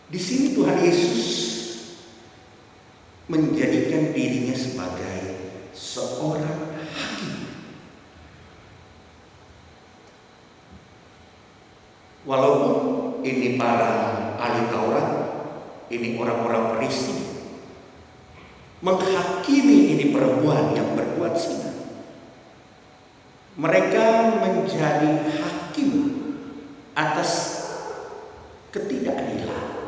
Di sini Tuhan Yesus menjadikan dirinya sebagai seorang hakim. Walaupun ini para ahli Taurat, ini orang-orang Farisi, menghakimi ini perempuan yang berbuat zina. Mereka menjadi hakim atas ketidakadilan.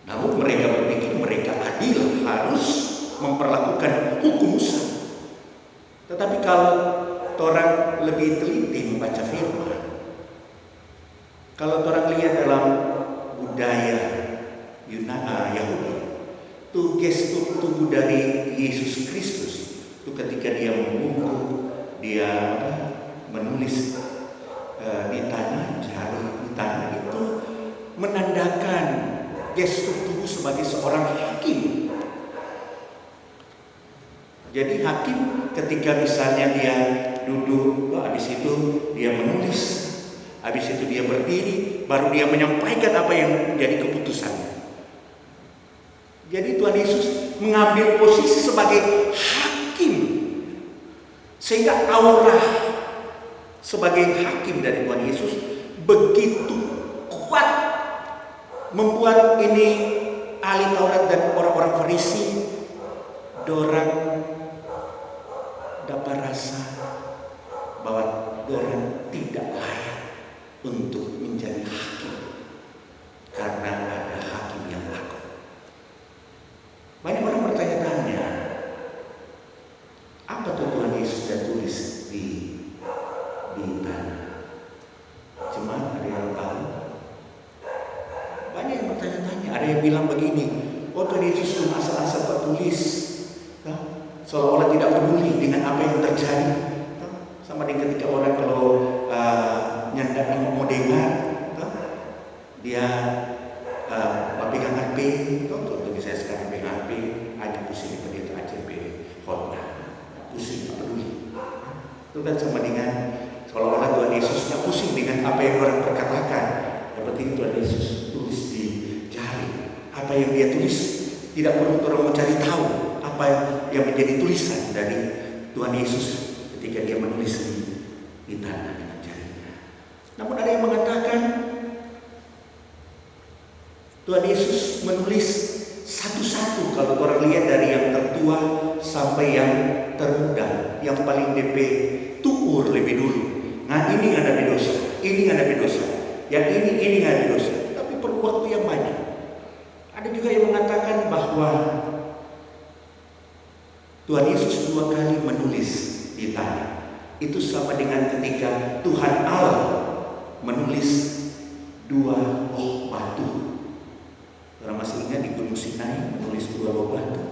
Namun mereka berpikir mereka adil, harus memperlakukan hukum Musa. Tetapi kalau orang lebih teliti membaca firman, kalau orang lihat dalam budaya Yahudi, itu gestur tubuh dari Yesus Kristus itu ketika dia membungkuk, dia menulis di tanah, jari di tanah, itu menandakan gestur tubuh sebagai seorang hakim. Jadi hakim ketika misalnya dia duduk, habis itu dia menulis, habis itu dia berdiri, baru dia menyampaikan apa yang menjadi keputusannya. Jadi Tuhan Yesus mengambil posisi sebagai hakim, sehingga aura sebagai hakim dari Tuhan Yesus begitu kuat, membuat ini ahli Taurat dan orang-orang Farisi dorang dapat rasa bahwa dorang tidak layak untuk menjadi hakim karena ada hakim yang laku. Banyak orang bertanya-tanya, apa tuh Tuhan Yesus sudah tulis di tanah? Cuma ada yang tahu. Banyak yang bertanya-tanya. Ada yang bilang begini, oh Tuhan Yesus cuma asal-asal tulis, seolah-olah tidak peduli dengan apa yang terjadi. Sama dengan ketika orang kalau nyandak mau dengar, dia pegang HP, contoh saya sekarang pegang HP, aja pusing itu dia aja khotbah, pusing tak peduli. Itu kan sama dengan seolah-olah Tuhan Yesus tidak pusing dengan apa yang orang perkatakan. Yang penting Tuhan Yesus tulis di jari. Apa yang dia tulis tidak perlu orang mencari tahu apa yang menjadi tulisan dari Tuhan Yesus ketika dia menulis di tanah dengan jarinya. Namun ada yang mengatakan Tuhan Yesus menulis satu-satu. Kalau orang lihat dari yang tertua sampai yang termuda, yang paling DP tuur lebih dulu. Nah ini nggak ada dosa, ini nggak ada dosa, yang ini nggak ada dosa. Tapi perlu waktu yang banyak. Ada juga yang mengatakan bahwa Tuhan Yesus 2 kali menulis di tanah. Itu sama dengan ketika Tuhan Allah menulis 2 loh batu. Orang masih ingat di Gunung Sinai menulis 2 loh batu.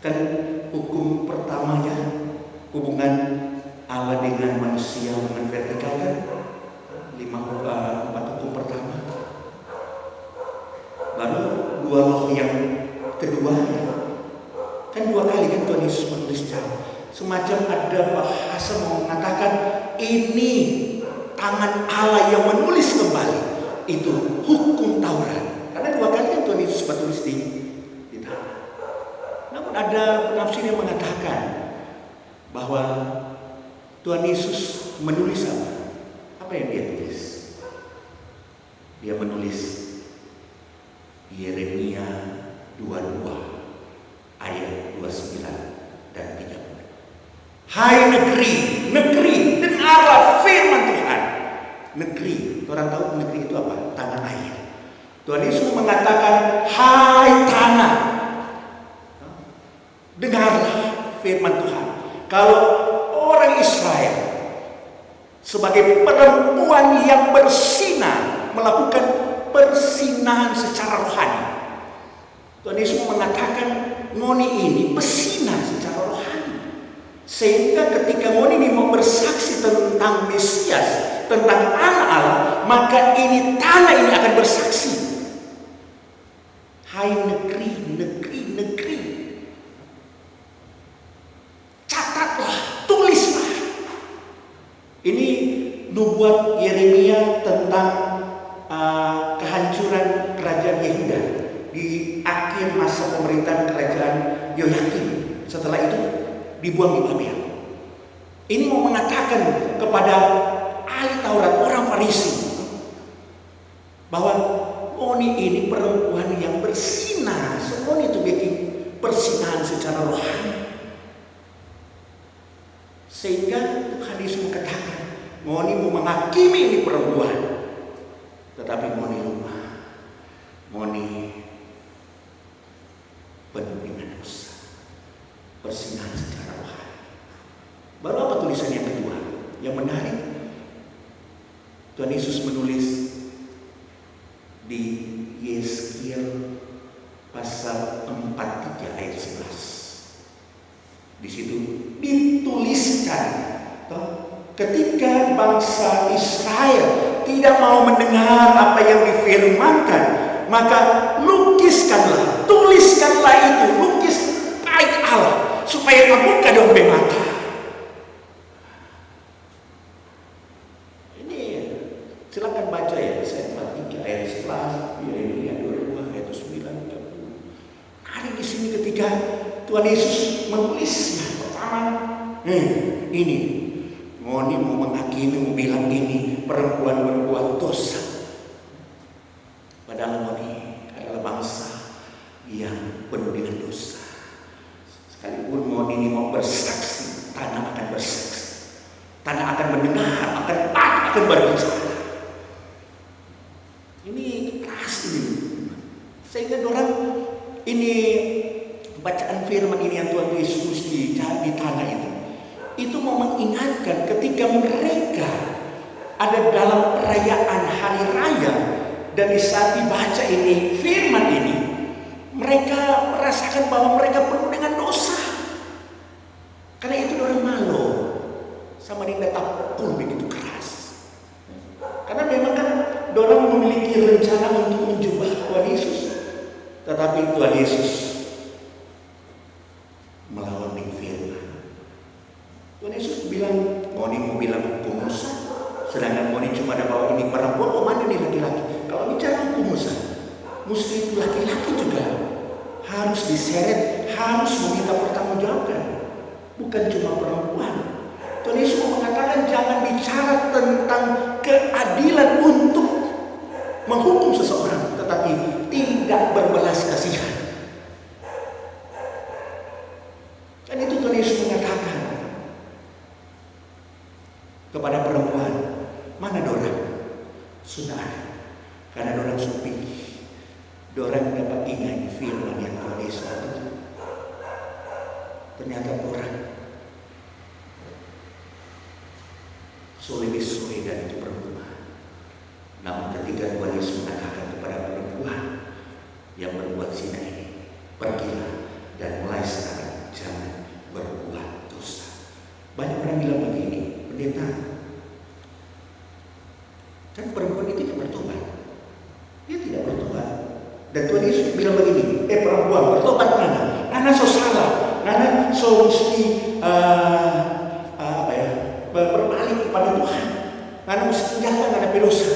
Kan hukum pertamanya, hubungan Allah dengan manusia, hubungan vertikal kan 4 hukum pertama. Baru 2 loh yang keduanya. Kan 2 kali kan Tuhan Yesus menulis jauh. Semacam ada bahasa mau mengatakan ini tangan Allah yang menulis kembali itu hukum Taurat. Karena 2 kali kan Tuhan Yesus menulis di tanah. Namun ada penafsir yang mengatakan bahwa Tuhan Yesus menulis apa? Apa yang dia tulis? Dia menulis Yeremia 22 ayat 29 dan 30. Hai negeri, dengarlah firman Tuhan. Negeri, orang tahu negeri itu apa? Tanah air. Tuhan Yesus mengatakan, hai tanah, dengarlah firman Tuhan. Kalau orang Israel sebagai perempuan yang bersinar, melakukan persinahan secara rohani, Tuhan Yesus mengatakan ngoni ini bersinar secara rohani, sehingga ketika ngoni ini mau bersaksi tentang Mesias, tentang anak Allah, maka ini tanah ini akan bersaksi. Hai negeri, catatlah, tulislah. Ini nubuat Yeremia tentang kehancuran kerajaan Yehuda di akhir masa pemerintahan kerajaan Yoyakim. Setelah itu dibuang di Babel. Ini mau mengatakan kepada ahli Taurat, orang Farisi, bahwa Moni ini perempuan yang bersinar. Moni itu bikin persinahan secara rohani. Sehingga Tuhan Yesus mengatakan, Moni mau menghakimi ini perempuan. Tetapi Moni lupa. Moni penuh dengan dosa. Persinahan secara rohani. Baru apa tulisan yang kedua? Yang menarik, Tuhan Yesus menulis di Yeskiel pasal 43 ayat 11. Di situ dituliskan, ketika bangsa Israel tidak mau mendengar apa yang difirmankan, maka lukiskanlah, tuliskanlah itu, lukis ayat Allah supaya kamu kadang mata. Ini silakan baca ya, saya 43 ayat 11, Yeremia 22 ayat 9, 30. Ada di sini ketika Tuhan Yesus menulisnya pertama, ini Moni mau menghakimi, mau bilang ini perempuan berbuat dosa. Padahal Moni adalah bangsa yang penuh dengan dosa. Sekalipun Moni ini mau bersaksi, tanah akan bersaksi, tanah akan mendengar, akan berbicara. Ini keras ini, sehingga orang ini bacaan firman ini yang Tuhan Yesus di tanah itu mau mengingatkan ketika mereka ada dalam perayaan hari raya, dan di saat dibaca ini firman ini, mereka merasakan bahwa mereka penuh dengan dosa. Karena itu orang malu sama dia tak pun begitu keras. Karena memang kan orang memiliki rencana untuk menjubah Tuhan Yesus, tetapi Tuhan Yesus melawan firman. Tuhan Yesus bilang, Moni mau bilang hukum Musa, sedangkan Moni cuma ada bawa ini perempuan, mana nih laki-laki? Kalau bicara hukum Musa, mesti itu laki-laki juga harus diseret, harus meminta pertanggungjawaban, bukan cuma perempuan. Tuhan Yesus mengatakan jangan bicara tentang keadilan untuk menghukum seseorang, tetapi tidak berbelas kasihan. Dan itu Tuhan Yesus mengatakan kepada perempuan, mana dorang? Sudah, karena dorang supi, dorang dapat ingat firman yang Tuhan Yesus itu. Ternyata dorang lebih sulit dari itu perempuan. Namun ketika Tuhan Yesus mengatakan kepada perempuan yang berbuat zina ini, pergilah dan mulai sekarang jangan berbuat dosa. Banyak orang bilang begini, pendeta, kan perempuan itu tidak bertobat. Dia tidak bertobat. Dan Tuhan Yesus bilang begini, perempuan bertobat mana? Nana so salah, nana so mesti berbalik kepada Tuhan. Nana mesti tinggalkan, nana berdosa.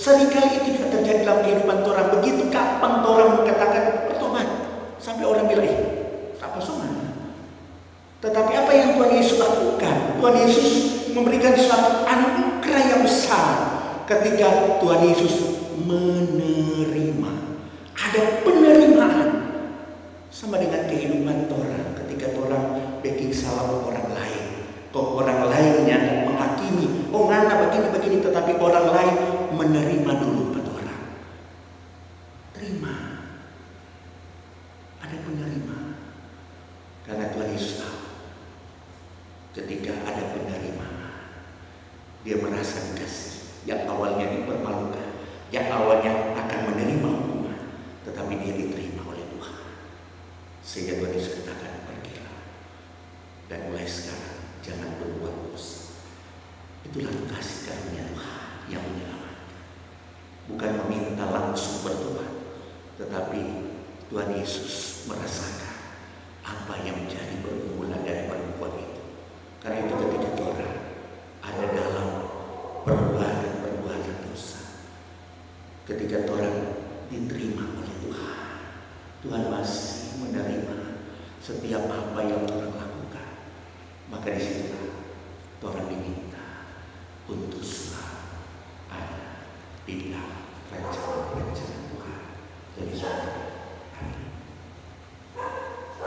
Seringkali itu juga terjadi dalam kehidupan orang. Begitu kapan orang mengatakan bertobat, sampai orang bilang, apa semua? Tetapi apa yang Tuhan Yesus lakukan? Tuhan Yesus memberikan suatu anugerah yang besar ketika Tuhan Yesus menerima. Ada penerimaan sama dengan kehidupan orang. Ketika orang bikin salah orang lain, kok orang lainnya menghakimi, oh ngana begini, tetapi orang lain menerima dulu pada orang. Terima. Ada penerimaan. Karena Tuhan Yesus tahu, ketika ada penerimaan, dia merasa dikasih. Yang awalnya dipermalukan, yang awalnya akan menerima hukuman, tetapi dia diterima oleh Tuhan. Sehingga Tuhan Yesus katakan, pergilah dan mulai sekarang jangan berbuat dosa. Itulah kasih karunia Tuhan yang menyelamatkan. Bukan meminta langsung bertobat, tetapi Tuhan Yesus merasakan apa yang menjadi pergumulan dari perempuan itu. Karena itu ketika orang ada dalam perbuatan dosa, ketika orang diterima oleh Tuhan. Tuhan masih menerima setiap apa yang orang lakukan. Maka disitulah orang diminta untuk selalu ada di dalam rencana Tuhan. Jadi